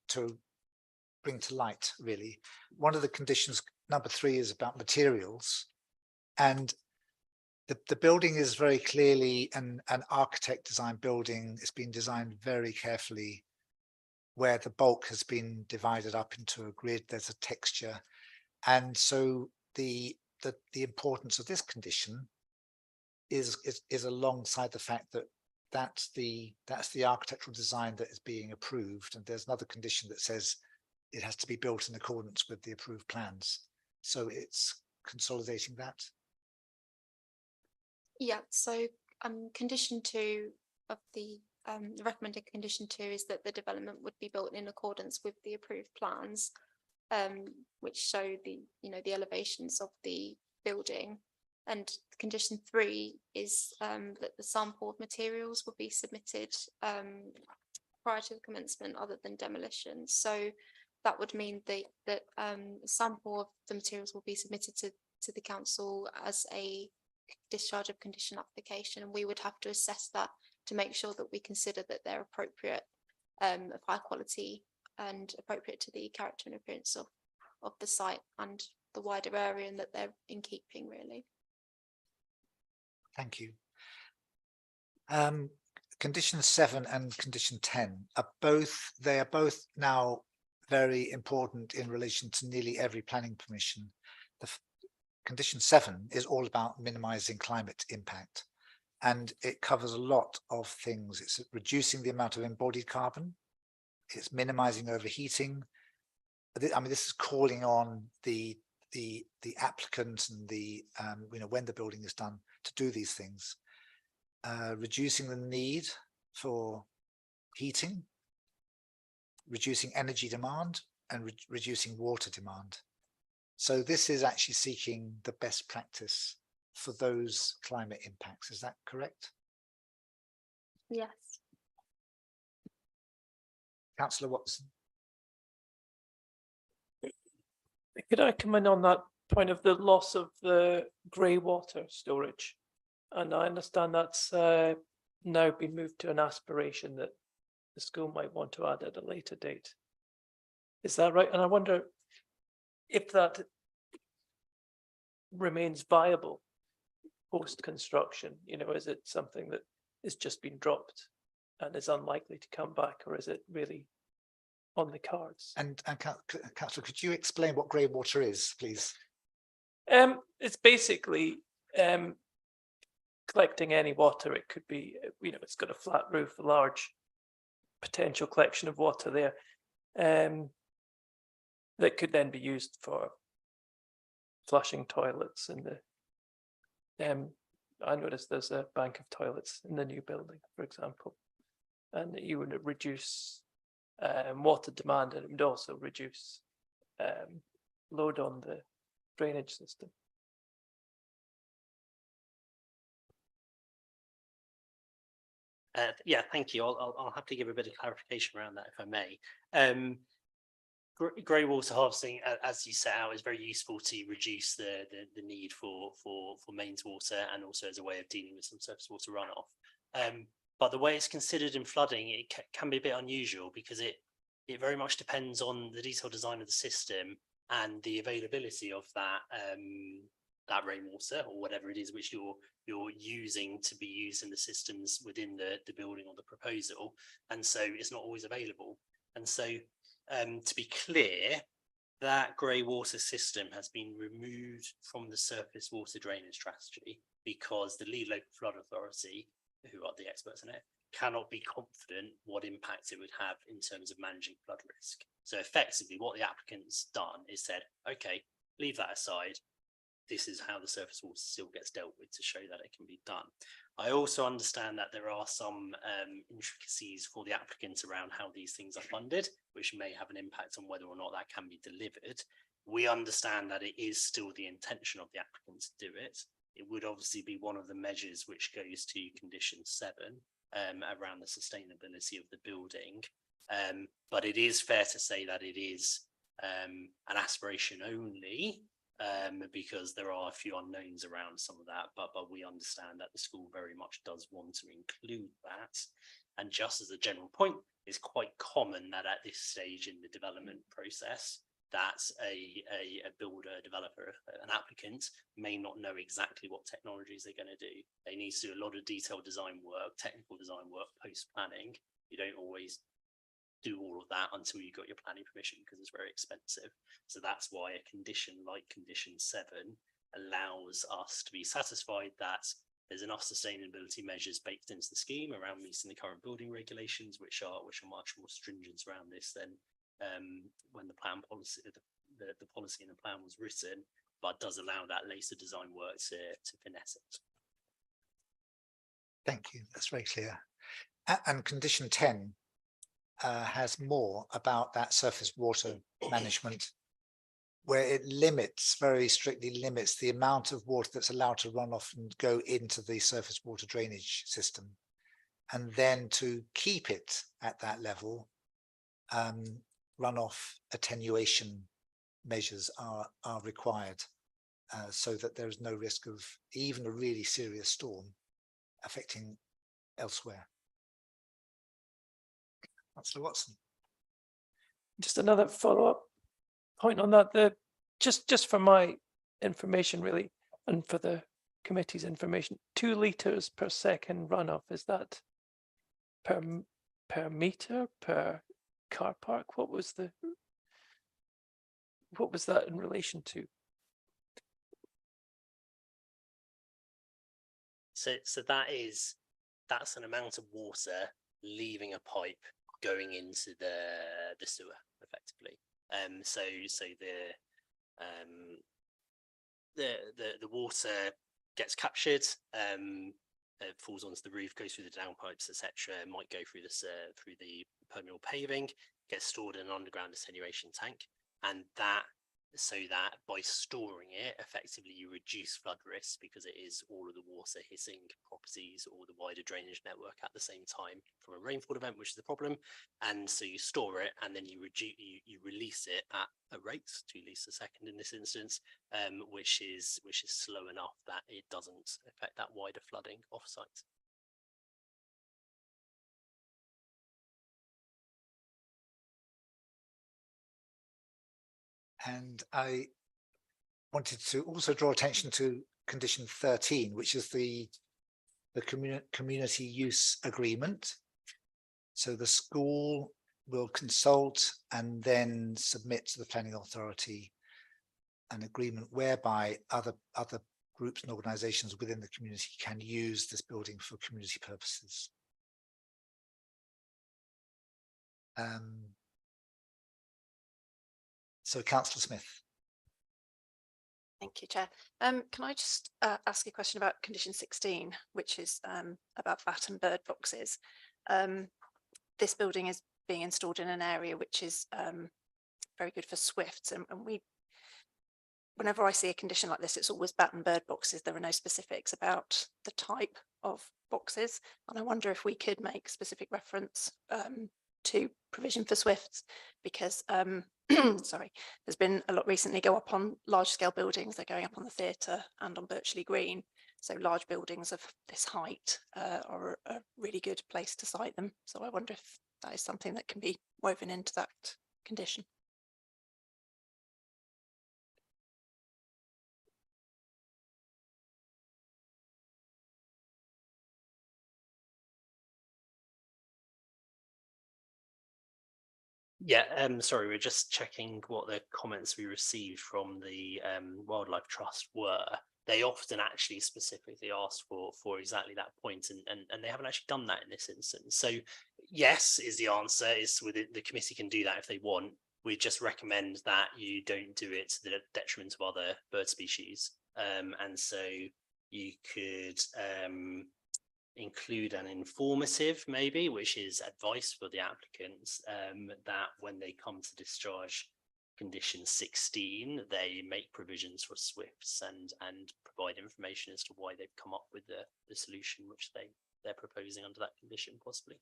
to bring to light, really. One of the conditions, number 3, is about materials. And the building is very clearly an architect design building. It's been designed very carefully, where the bulk has been divided up into a grid. There's a texture. And so the importance of this condition is alongside the fact that that's the architectural design that is being approved, and there's another condition that says it has to be built in accordance with the approved plans. So it's consolidating that. Yeah, so condition 2 of the recommended condition 2 is that the development would be built in accordance with the approved plans, which show the elevations of the building. And condition 3 is that the sample of materials will be submitted prior to the commencement other than demolition. So that would mean that a sample of the materials will be submitted to the council as a discharge of condition application, and we would have to assess that to make sure that we consider that they're appropriate, of high quality and appropriate to the character and appearance of the site and the wider area, and that they're in keeping, really. Thank you. Condition 7 and condition 10 are both now very important in relation to nearly every planning permission. Condition 7 is all about minimizing climate impact, and it covers a lot of things. It's reducing the amount of embodied carbon. It's minimizing overheating. I mean, this is calling on the applicant and the when the building is done to do these things. Reducing the need for heating, reducing energy demand, and reducing water demand. So this is actually seeking the best practice for those climate impacts. Is that correct? Yes. Councillor Watson. Could I come in on that point of the loss of the grey water storage? And I understand that's now been moved to an aspiration that the school might want to add at a later date. Is that right? And I wonder if that remains viable post-construction. You know, is it something that is just been dropped and is unlikely to come back, or is it really on the cards? And Councillor, could you explain what grey water is, please? It's basically collecting any water. It could be, you know, it's got a flat roof, a large potential collection of water there, that could then be used for flushing toilets in the. I noticed there's a bank of toilets in the new building, for example, and you would reduce water demand, and it would also reduce load on the drainage system. Yeah, thank you. I'll have to give a bit of clarification around that, if I may. Grey water harvesting, as you set out, is very useful to reduce the need for mains water, and also as a way of dealing with some surface water runoff. But the way it's considered in flooding, it can be a bit unusual, because it very much depends on the detailed design of the system and the availability of that rainwater, or whatever it is which you're using to be used in the systems within the building or the proposal, and so it's not always available. And so to be clear, that grey water system has been removed from the surface water drainage strategy, because the Lead Local Flood Authority, who are the experts in it, cannot be confident what impact it would have in terms of managing flood risk. So effectively what the applicant's done is said, okay, leave that aside. This is how the surface water still gets dealt with, to show that it can be done. I also understand that there are some intricacies for the applicants around how these things are funded, which may have an impact on whether or not that can be delivered. We understand that it is still the intention of the applicant to do it. It would obviously be one of the measures which goes to condition 7 around the sustainability of the building. But it is fair to say that it is an aspiration only, because there are a few unknowns around some of that, but we understand that the school very much does want to include that. And just as a general point, it's quite common that at this stage in the development process, that a builder, developer, an applicant may not know exactly what technologies they're going to do. They need to do a lot of detailed design work, technical design work, post-planning. You don't always do all of that until you got your planning permission, because it's very expensive. So that's why a condition like condition 7 allows us to be satisfied that there's enough sustainability measures baked into the scheme around meeting the current building regulations, which are much more stringent around this than when the plan policy, the policy and the plan was written, but does allow that later design work to finesse it. Thank you. That's very clear. And condition 10 has more about that surface water management, where it limits, very strictly limits, the amount of water that's allowed to run off and go into the surface water drainage system. And then to keep it at that level, runoff attenuation measures are required, so that there is no risk of even a really serious storm affecting elsewhere. Councillor Watson. Just another follow-up point on that. Just for my information, really, and for the committee's information, 2 litres per second runoff, is that per meter, per car park? What was that in relation to? So that's an amount of water leaving a pipe going into the sewer, effectively. So the water gets captured, it falls onto the roof, goes through the downpipes, etc. It might go through through the permeable paving, gets stored in an underground attenuation tank, and that so that by storing it, effectively you reduce flood risk because it is all of the water hitting properties or the wider drainage network at the same time from a rainfall event, which is the problem. And so you store it and then you release it at a rate, 2 litres a second in this instance, which is slow enough that it doesn't affect that wider flooding off-site. And I wanted to also draw attention to condition 13, which is the community use agreement. So the school will consult and then submit to the planning authority an agreement whereby other groups and organizations within the community can use this building for community purposes. So Councillor Smith. Thank you, Chair. Can I just ask a question about condition 16, which is about bat and bird boxes? This building is being installed in an area which is very good for swifts, and whenever I see a condition like this, it's always bat and bird boxes. There are no specifics about the type of boxes, and I wonder if we could make specific reference to provision for swifts, because sorry, there's been a lot recently go up on large scale buildings. They're going up on the theatre and on Birchley Green. So large buildings of this height are a really good place to site them. So I wonder if that is something that can be woven into that condition. Yeah, sorry, we're just checking what the comments we received from the Wildlife Trust were. They often actually specifically ask for exactly that point, and they haven't actually done that in this instance. So yes is the answer. Is within the committee can do that if they want. We just recommend that you don't do it to the detriment of other bird species. And so you could include an informative maybe, which is advice for the applicants, that when they come to discharge condition 16, they make provisions for swifts and provide information as to why they've come up with the solution which they're proposing under that condition possibly.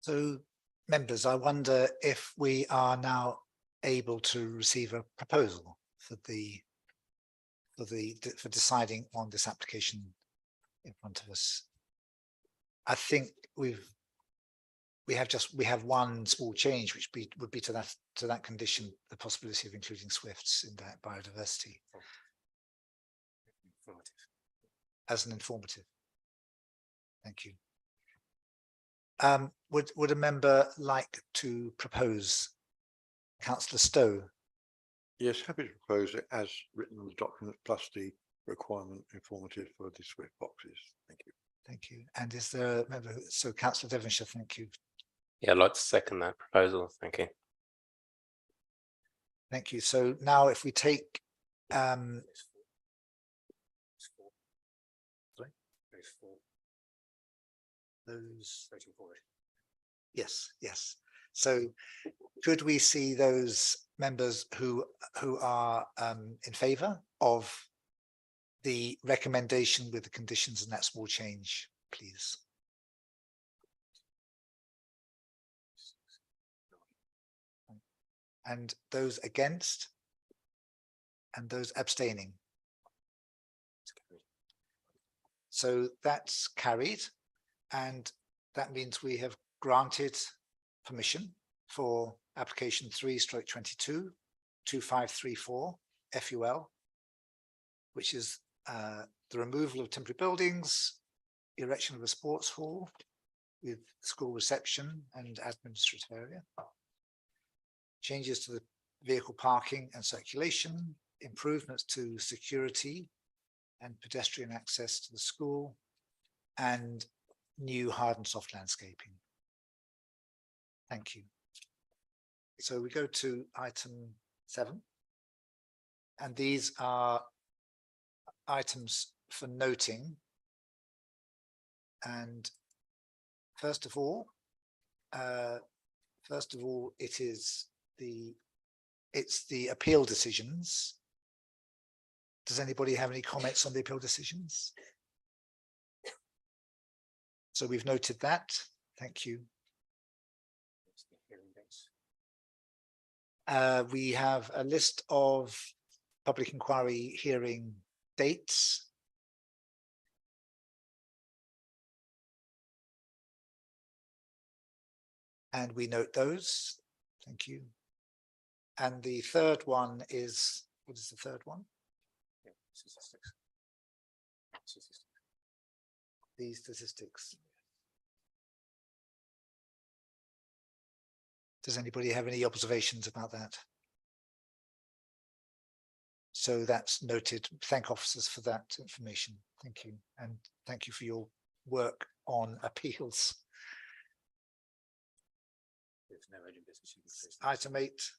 So members, I wonder if we are now able to receive a proposal for deciding on this application in front of us. I think we have one small change, which would be to that condition, the possibility of including swifts in that biodiversity as an informative. Thank you. Would a member like to propose? Councillor Stowe. Yes, happy to propose it as written in the document, plus the requirement informative for the swift boxes. Thank you. Thank you. And is there a member? So Councillor Devonshire, thank you. Yeah, I'd like to second that proposal. Thank you. Thank you. So now if we take those, yes. So could we see those members who are in favour of the recommendation with the conditions and that small change, please? And those against? And those abstaining? So that's carried, and that means we have granted permission for application 3/22 2534 FUL, which is the removal of temporary buildings, erection of a sports hall with school reception and administrative area, changes to the vehicle parking and circulation, improvements to security and pedestrian access to the school, and new hard and soft landscaping. Thank you. So we go to item 7. And these are items for noting. And first of all, it's the appeal decisions. Does anybody have any comments on the appeal decisions? So we've noted that. Thank you. We have a list of public inquiry hearing dates. And we note those. Thank you. And the third one is, what is the third one? The statistics. Does anybody have any observations about that? So that's noted. Thank officers for that information. Thank you. And thank you for your work on appeals. Item 8,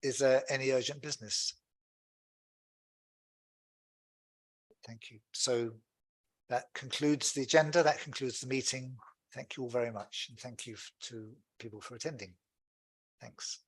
is there any urgent business? Thank you. So that concludes the agenda. That concludes the meeting. Thank you all very much. And thank you to people for attending. Thanks.